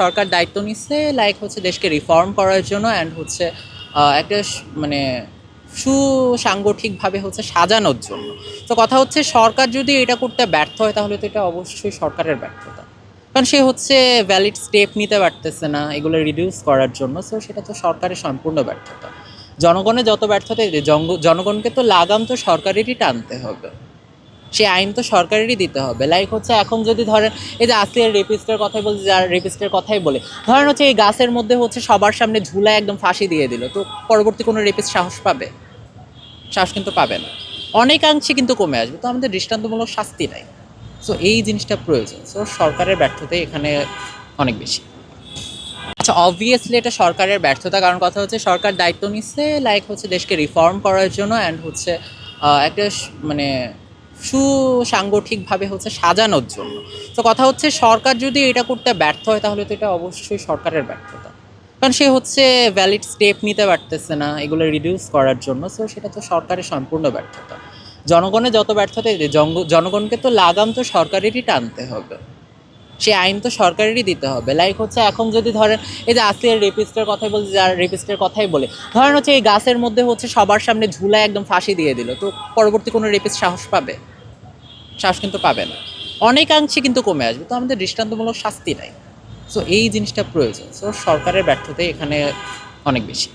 সরকার দায়িত্ব নিচ্ছে দেশকে রিফর্ম করার জন্য অ্যান্ড একটা মানে সুসাংগঠিকভাবে সাজানোর জন্য। তো কথা হচ্ছে সরকার যদি এটা করতে ব্যর্থ হয় তাহলে তো এটা অবশ্যই সরকারের ব্যর্থতা, কারণ সে ভ্যালিড স্টেপ নিতে পারতেছে না এগুলো রিডিউস করার জন্য। সো সেটা তো সরকারের সম্পূর্ণ ব্যর্থতা। জনগণের যত ব্যর্থতা, জনগণকে তো লাগাম তো সরকারেরই টানতে হবে, সে আইন তো সরকারেরই দিতে হবে। এখন যদি ধরেন এই যে আসিয়ার রেপিস্টের কথাই বলছে, যার রেপিস্টের কথাই বলে ধরেন এই গাছের মধ্যে সবার সামনে ঝুলায় একদম ফাঁসি দিয়ে দিল, তো পরবর্তী কোনো রেপিস্ট সাহস পাবে? সাহস কিন্তু পাবে না, অনেকাংশে কিন্তু কমে আসবে। তো আমাদের দৃষ্টান্তমূলক শাস্তি নাই। সো এই জিনিসটা প্রয়োজন। সো সরকারের ব্যর্থতাই এখানে অনেক বেশি। আচ্ছা, অবভিয়াসলি এটা সরকারের ব্যর্থতা, কারণ কথা হচ্ছে সরকার দায়িত্ব নিচ্ছে দেশকে রিফর্ম করার জন্য অ্যান্ড একটা মানে সুসাংগঠিকভাবে সাজানোর জন্য। তো কথা হচ্ছে সরকার যদি এটা করতে ব্যর্থ হয় তাহলে তো এটা অবশ্যই সরকারের ব্যর্থতা, কারণ সে ভ্যালিড স্টেপ নিতে পারতেছে না এগুলো রিডিউস করার জন্য। সো সেটা তো সরকারের সম্পূর্ণ ব্যর্থতা। জনগণের যত ব্যর্থতা, জনগণকে তো লাগাম তো সরকারেরই টানতে হবে, সে আইন তো সরকারেরই দিতে হবে। এখন যদি ধরেন এই যে আসিয়ার রেপিস্টের কথাই বলছে, যার রেপিস্টের কথাই বলে ধরেন এই গাছের মধ্যে সবার সামনে ঝুলায় একদম ফাঁসি দিয়ে দিল, তো পরবর্তী কোনো রেপিস্ট সাহস পাবে? সাহস কিন্তু পাবে না, অনেকাংশে কিন্তু কমে আসবে। তো আমাদের দৃষ্টান্তমূলক শাস্তি নাই। সো এই জিনিসটা প্রয়োজন। সো সরকারের ব্যর্থতাই এখানে অনেক বেশি।